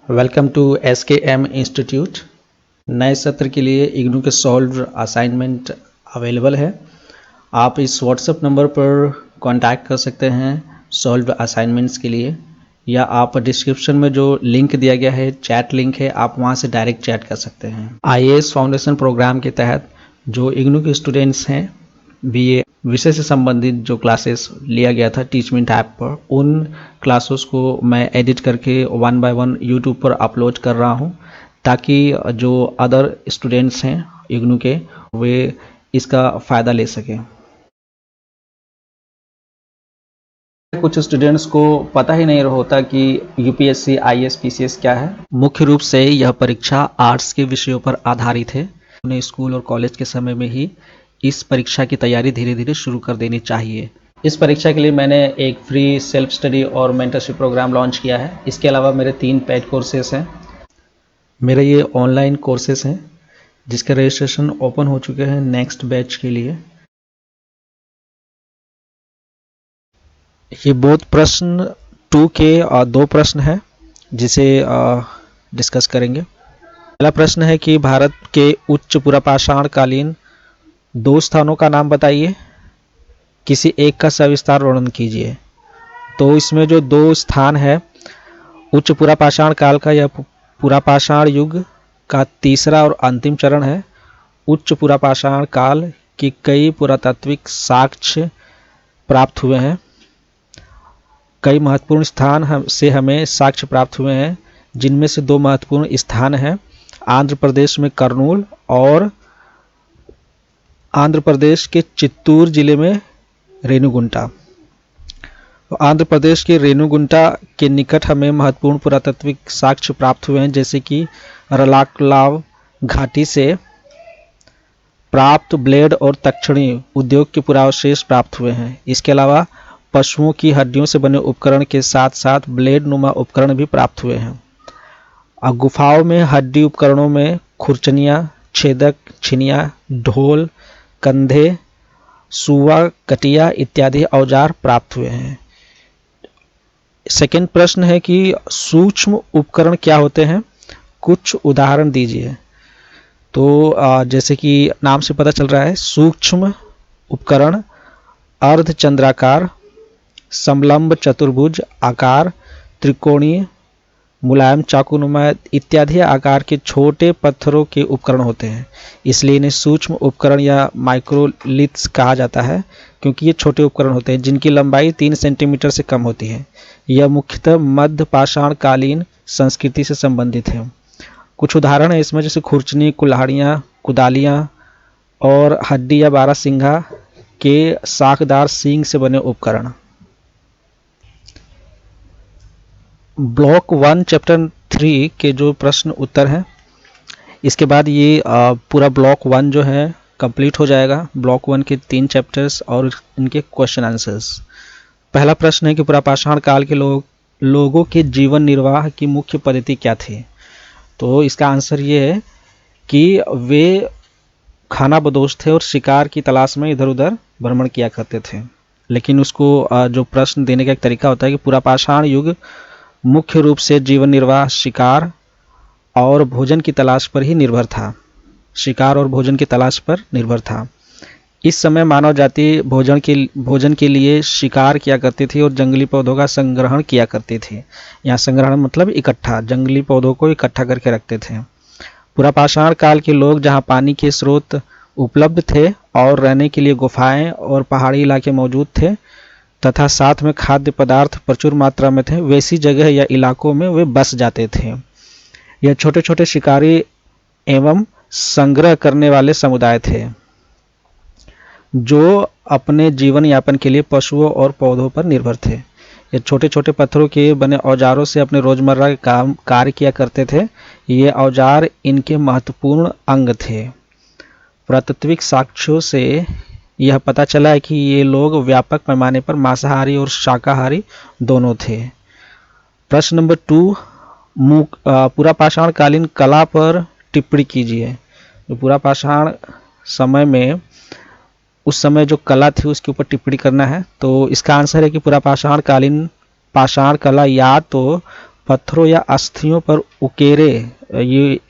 Welcome to SKM institute. नए सत्र के लिए इग्नू के सॉल्व असाइनमेंट अवेलेबल है। आप इस व्हाट्सएप नंबर पर कांटेक्ट कर सकते हैं सॉल्व असाइनमेंट्स के लिए, या आप डिस्क्रिप्शन में जो लिंक दिया गया है, चैट लिंक है, आप वहां से डायरेक्ट चैट कर सकते हैं। IAS फाउंडेशन प्रोग्राम के तहत जो इग्नू के स्टूडेंट्स हैं, BA विषय से संबंधित जो क्लासेस लिया गया था टीचमेंट ऐप पर, उन क्लासेस को मैं एडिट करके 1 बाय 1 यूट्यूब पर अपलोड कर रहा हूं, ताकि जो अदर स्टूडेंट्स हैं इग्नू के, वे इसका फ़ायदा ले सकें। कुछ स्टूडेंट्स को पता ही नहीं होता कि UPSC IAS PCS क्या है। मुख्य रूप से यह परीक्षा आर्ट्स के विषयों पर आधारित है। उन्हें स्कूल और कॉलेज के समय में ही इस परीक्षा की तैयारी धीरे धीरे शुरू कर देनी चाहिए। इस परीक्षा के लिए मैंने एक फ्री सेल्फ स्टडी और मेंटरशिप प्रोग्राम लॉन्च किया है। इसके अलावा मेरे 3 पेड कोर्सेस हैं। मेरे ये ऑनलाइन कोर्सेस हैं जिसके रजिस्ट्रेशन ओपन हो चुके हैं नेक्स्ट बैच के लिए। ये बोध प्रश्न 2 के 2 प्रश्न हैं जिसे डिस्कस करेंगे। पहला प्रश्न है कि भारत के उच्च पुरापाषाण कालीन 2 स्थानों का नाम बताइए, किसी एक का सविस्तार वर्णन कीजिए। तो इसमें जो 2 स्थान है, उच्च पुरापाषाण काल का यह पुरापाषाण युग का तीसरा और अंतिम चरण है। उच्च पुरापाषाण काल की कई पुरातात्विक साक्ष्य प्राप्त हुए हैं। कई महत्वपूर्ण स्थान से हमें साक्ष्य प्राप्त हुए हैं, जिनमें से 2 महत्वपूर्ण स्थान हैं आंध्र प्रदेश में कर्नूल और आंध्र प्रदेश के चित्तूर जिले में रेणुगुंटा। तो आंध्र प्रदेश के रेणुगुंटा के निकट हमें महत्वपूर्ण पुरातात्विक साक्ष्य प्राप्त हुए हैं, जैसे कि रलाकलाव घाटी से प्राप्त ब्लेड और दक्षिणी उद्योग के पुरावशेष प्राप्त हुए हैं। इसके अलावा पशुओं की हड्डियों से बने उपकरण के साथ साथ ब्लेड नुमा उपकरण भी प्राप्त हुए हैं। गुफाओं में हड्डी उपकरणों में खुरचनियाँ, छेदक, छिनिया, ढोल, कंधे, सुआ, कटिया इत्यादि औजार प्राप्त हुए हैं। सेकंड प्रश्न है कि सूक्ष्म उपकरण क्या होते हैं, कुछ उदाहरण दीजिए। तो जैसे कि नाम से पता चल रहा है, सूक्ष्म उपकरण अर्धचंद्राकार, समलंब चतुर्भुज आकार, त्रिकोणीय, मुलायम चाकुनुमा इत्यादि आकार के छोटे पत्थरों के उपकरण होते हैं। इसलिए इन्हें सूक्ष्म उपकरण या माइक्रोलिथ्स कहा जाता है, क्योंकि ये छोटे उपकरण होते हैं जिनकी लंबाई 3 सेंटीमीटर से कम होती है। यह मुख्यतः मध्य पाषाण कालीन संस्कृति से संबंधित है। कुछ उदाहरण है इसमें, जैसे खुरचनी, कुल्हाड़ियाँ, कुदालियाँ और हड्डी या बारहसिंघा के साखदार सींग से बने उपकरण। ब्लॉक 1 चैप्टर 3 के जो प्रश्न उत्तर हैं, इसके बाद ये पूरा ब्लॉक 1 जो है कंप्लीट हो जाएगा। ब्लॉक 1 के 3 चैप्टर्स और इनके क्वेश्चन आंसर्स। पहला प्रश्न है कि पुरापाषाण काल के लोगों के जीवन निर्वाह की मुख्य पद्धति क्या थी। तो इसका आंसर ये है कि वे खाना बदोश थे और शिकार की तलाश में इधर उधर भ्रमण किया करते थे। लेकिन उसको जो प्रश्न देने का एक तरीका होता है कि पुरापाषाण युग मुख्य रूप से जीवन निर्वाह शिकार और भोजन की तलाश पर ही निर्भर था। शिकार और भोजन की तलाश पर निर्भर था। इस समय मानव जाति भोजन के लिए शिकार किया करती थी और जंगली पौधों का संग्रहण किया करती थी। यहाँ संग्रहण मतलब इकट्ठा, जंगली पौधों को इकट्ठा करके रखते थे। पुरापाषाण काल के लोग जहाँ पानी के स्रोत उपलब्ध थे और रहने के लिए गुफाएं और पहाड़ी इलाके मौजूद थे तथा साथ में खाद्य पदार्थ प्रचुर मात्रा में थे, वैसी जगह या इलाकों में वे बस जाते थे। यह छोटे छोटे शिकारी एवं संग्रह करने वाले समुदाय थे, जो अपने जीवन यापन के लिए पशुओं और पौधों पर निर्भर थे। ये छोटे छोटे पत्थरों के बने औजारों से अपने रोजमर्रा के काम कार्य किया करते थे। ये औजार इनके महत्वपूर्ण अंग थे। पुरातात्विक साक्ष्यों से यह पता चला है कि ये लोग व्यापक पैमाने पर मांसाहारी और शाकाहारी दोनों थे। प्रश्न नंबर 2, पुरापाषाण कालीन कला पर टिप्पणी कीजिए। पुरापाषाण समय में उस समय जो कला थी उसके ऊपर टिप्पणी करना है। तो इसका आंसर है कि पुरापाषाण कालीन पाषाण कला या तो पत्थरों या अस्थियों पर उकेरे, ये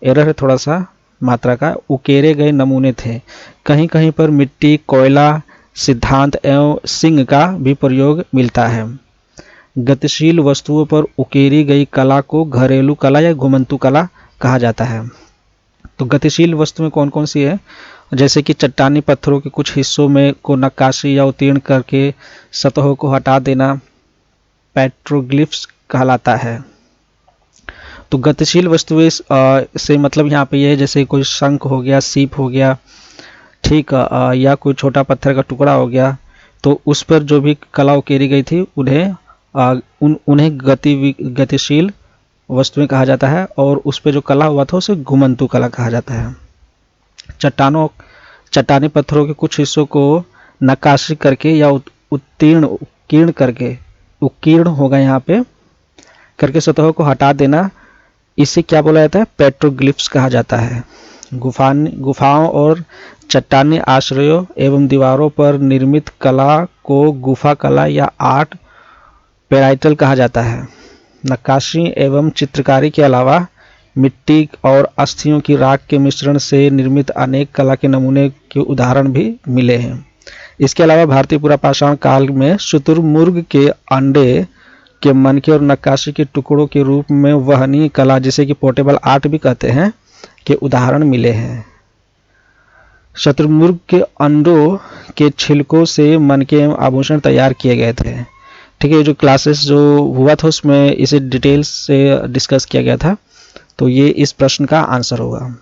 एरर है थोड़ा सा मात्रा का, उकेरे गए नमूने थे। कहीं कहीं पर मिट्टी, कोयला, सिद्धांत एवं सिंह का भी प्रयोग मिलता है। गतिशील वस्तुओं पर उकेरी गई कला को घरेलू कला या घुमंतू कला कहा जाता है। तो गतिशील वस्तुएं कौन कौन सी है? जैसे कि चट्टानी पत्थरों के कुछ हिस्सों में को नक्काशी या उत्कीर्ण करके सतहों को हटा देना पेट्रोग्लिफ्स कहलाता है। तो गतिशील वस्तुएं से मतलब यहाँ पे ये है, जैसे कोई शंख हो गया, सीप हो गया, ठीक, या कोई छोटा पत्थर का टुकड़ा हो गया, तो उस पर जो भी कला उकेरी गई थी उन्हें गतिशील वस्तुएं कहा जाता है, और उस पर जो कला हुआ था उसे घुमंतू कला कहा जाता है। चट्टानी पत्थरों के कुछ हिस्सों को नक्काशी करके या उत्कीर्ण होगा यहाँ पे करके सतहों को हटा देना, इसे क्या बोला जाता है? पेट्रोग्लिफ्स कहा जाता है। गुफाओं और चट्टानी आश्रयों एवं दीवारों पर निर्मित कला को गुफा कला या आर्ट पेराइटल कहा जाता है। नक्काशी एवं चित्रकारी के अलावा मिट्टी और अस्थियों की राख के मिश्रण से निर्मित अनेक कला के नमूने के उदाहरण भी मिले हैं। इसके अलावा भारतीय पुरापाषाण काल में शुतुरमुर्ग के अंडे के मनके और नक्काशी के टुकड़ों के रूप में वहनीय कला, जिसे कि पोर्टेबल आर्ट भी कहते हैं, के उदाहरण मिले हैं। शुतुरमुर्ग के अंडों के छिलकों से मनके एवं आभूषण तैयार किए गए थे। ठीक है, जो क्लासेस जो हुआ था उसमें इसे डिटेल्स से डिस्कस किया गया था, तो ये इस प्रश्न का आंसर होगा।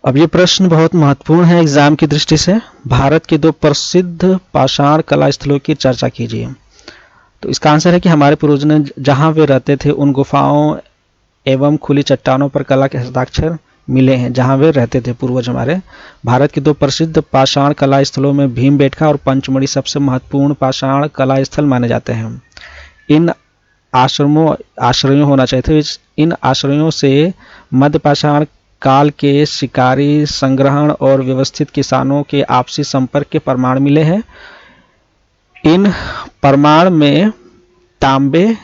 अब ये प्रश्न बहुत महत्वपूर्ण है एग्जाम की दृष्टि से। भारत के 2 प्रसिद्ध पाषाण कला स्थलों की चर्चा कीजिए। तो इसका आंसर है कि हमारे पूर्वज ने जहां वे रहते थे उन गुफाओं एवं खुली चट्टानों पर कला के हस्ताक्षर मिले हैं, जहां वे रहते थे पूर्वज हमारे। भारत के 2 प्रसिद्ध पाषाण कला स्थलों में भीमबेटका और पंचमढ़ी सबसे महत्वपूर्ण पाषाण कला स्थल माने जाते हैं। इन आश्रयों होना चाहिए थे। इन आश्रयों से मध्य पाषाण काल के शिकारी, संग्रहण और व्यवस्थित किसानों के आपसी संपर्क के प्रमाण मिले हैं। इन प्रमाण में तांबे,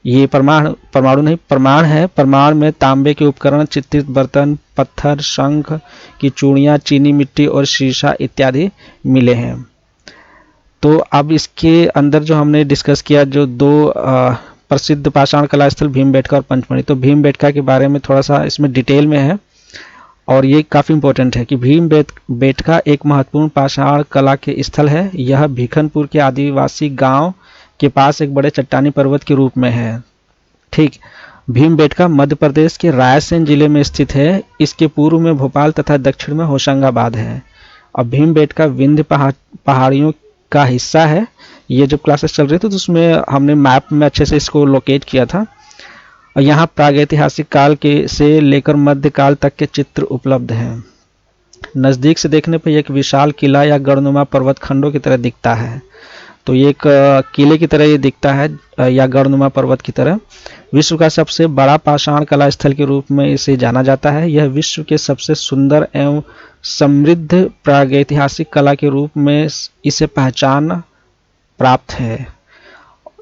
ये परमाणु नहीं प्रमाण है, प्रमाण में तांबे के उपकरण, चित्रित बर्तन, पत्थर, शंख की चूड़ियाँ, चीनी मिट्टी और शीशा इत्यादि मिले हैं। तो अब इसके अंदर जो हमने डिस्कस किया, जो 2 प्रसिद्ध पाषाण कला स्थल भीमबेटका और पंचमढ़ी, तो भीमबेटका के बारे में थोड़ा सा इसमें डिटेल में है और ये काफ़ी इंपॉर्टेंट है कि भीमबेटका एक महत्वपूर्ण पाषाण कला के स्थल है। यह भीखनपुर के आदिवासी गांव के पास एक बड़े चट्टानी पर्वत के रूप में है। ठीक, भीमबेटका मध्य प्रदेश के रायसेन जिले में स्थित है। इसके पूर्व में भोपाल तथा दक्षिण में होशंगाबाद है। अब भीमबेटका विंध्य पहाड़ियों का हिस्सा है। ये जब क्लासेस चल रही थी तो उसमें हमने मैप में अच्छे से इसको लोकेट किया था। और यहाँ प्रागैतिहासिक काल के से लेकर मध्यकाल तक के चित्र उपलब्ध हैं। नज़दीक से देखने पर एक विशाल किला या गढ़नुमा पर्वत खंडों की तरह दिखता है। तो ये एक किले की तरह ये दिखता है या गढ़नुमा पर्वत की तरह। विश्व का सबसे बड़ा पाषाण कला स्थल के रूप में इसे जाना जाता है। यह विश्व के सबसे सुंदर एवं समृद्ध प्रागैतिहासिक कला के रूप में इसे पहचान प्राप्त है।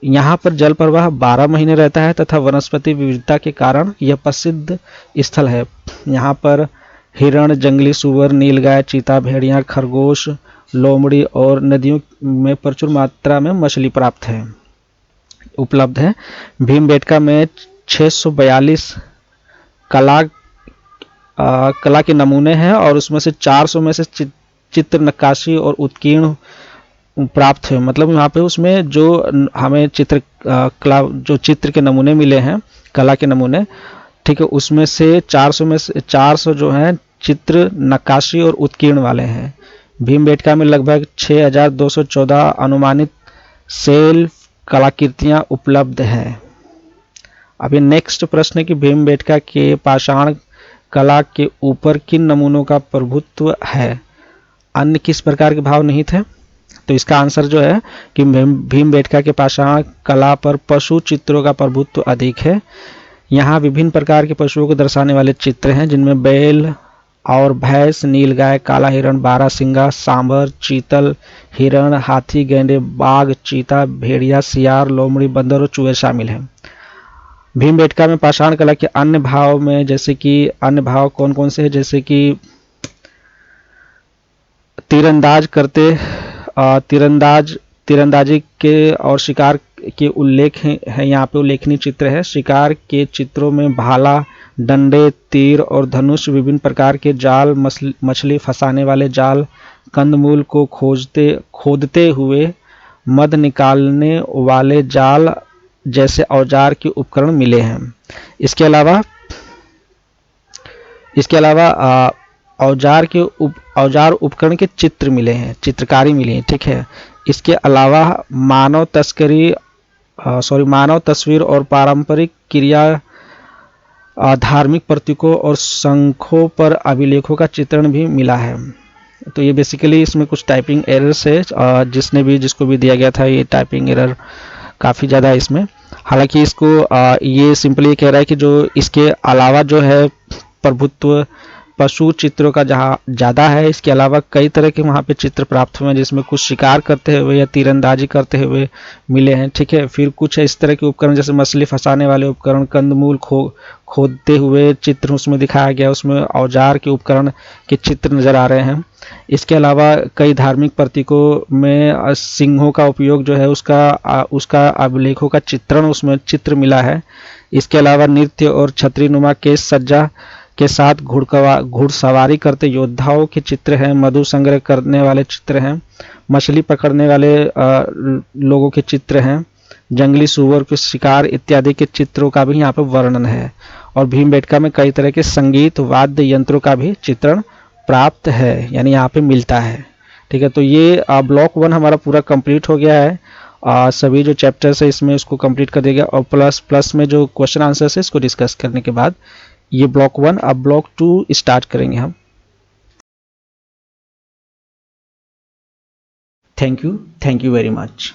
यहाँ पर जल प्रवाह 12 महीने रहता है तथा वनस्पति विविधता के कारण यह प्रसिद्ध स्थल है। यहाँ पर हिरण, जंगली सूअर, नीलगाय, चीता, भेड़िया, खरगोश, लोमड़ी और नदियों में प्रचुर मात्रा में मछली उपलब्ध है। भीमबेटका में 642 कला के नमूने हैं और उसमें से 400 में से चित्र, नक्काशी और उत्कीर्ण प्राप्त है। मतलब यहाँ पे उसमें जो हमें चित्र के नमूने मिले हैं, कला के नमूने, ठीक है, उसमें से 400 में से 400 जो हैं चित्र, नक्काशी और उत्कीर्ण वाले हैं। भीमबेटका में लगभग 6214 अनुमानित सेल्फ कलाकृतियाँ उपलब्ध हैं। अभी नेक्स्ट प्रश्न है कि भीमबेटका के पाषाण कला के ऊपर किन नमूनों का प्रभुत्व है, अन्य किस प्रकार के भाव नहीं थे? तो इसका आंसर जो है कि भीमबेटका के पाषाण कला पर पशु चित्रों का प्रभुत्व अधिक है। यहाँ विभिन्न प्रकार के पशुओं को दर्शाने वाले चित्र हैं, जिनमें बैल, और भैंस, नीलगाय, काला हिरण, बारहसिंगा, सांभर, चीतल, हिरण, हाथी, गैंडे, बाघ, चीता, भेड़िया, सियार, लोमड़ी, बंदर और चूहे शामिल हैं। भीमबेटका में पाषाण कला के अन्य भाव में जैसे कि अन्य भाव कौन कौन से हैं, जैसे कि तीरंदाज करते तीरंदाजी के और शिकार के उल्लेख है यहाँ पे उल्लेखनीय चित्र है। शिकार के चित्रों में भाला, डंडे, तीर और धनुष, विभिन्न प्रकार के जाल, मछली फंसाने वाले जाल, कंदमूल को खोदते हुए मध निकालने वाले जाल जैसे औजार के उपकरण मिले हैं। इसके अलावा औजार उपकरण के चित्र मिले हैं, चित्रकारी मिली है, ठीक है। इसके अलावा मानव तस्वीर और पारंपरिक क्रिया, धार्मिक प्रतीकों और शंखों पर अभिलेखों का चित्रण भी मिला है। तो ये बेसिकली इसमें कुछ टाइपिंग एरर्स है, जिसको भी दिया गया था ये टाइपिंग एरर काफ़ी ज़्यादा है इसमें। हालांकि इसको ये सिंपली कह रहा है कि जो इसके अलावा जो है प्रभुत्व पशु चित्रों का जहाँ ज़्यादा है, इसके अलावा कई तरह के वहाँ पे चित्र प्राप्त हुए हैं, जिसमें कुछ शिकार करते हुए या तीरंदाजी करते हुए मिले हैं, ठीक है। फिर कुछ इस तरह के उपकरण जैसे मछली फंसाने वाले उपकरण, कंदमूल खोदते हुए चित्र उसमें दिखाया गया, उसमें औजार के उपकरण के चित्र नज़र आ रहे हैं। इसके अलावा कई धार्मिक प्रतीकों में सिंहों का उपयोग जो है उसका अभिलेखों का चित्रण उसमें चित्र मिला है। इसके अलावा नृत्य और छतरी नुमा केश सज्जा के साथ घुड़सवारी करते योद्धाओं के चित्र हैं, मधु संग्रह करने वाले चित्र हैं, मछली पकड़ने वाले लोगों के चित्र हैं, जंगली सूअर के शिकार इत्यादि के चित्रों का भी यहाँ पर वर्णन है। और भीमबेटका में कई तरह के संगीत वाद्य यंत्रों का भी चित्रण प्राप्त है, यानी यहाँ पे मिलता है, ठीक है। तो ये ब्लॉक 1 हमारा पूरा कंप्लीट हो गया है। सभी जो चैप्टर्स है इसमें इसको कंप्लीट कर देगा, और प्लस में जो क्वेश्चन आंसर्स है इसको डिस्कस करने के बाद ये ब्लॉक 1, अब ब्लॉक 2 स्टार्ट करेंगे हम। Thank you very much.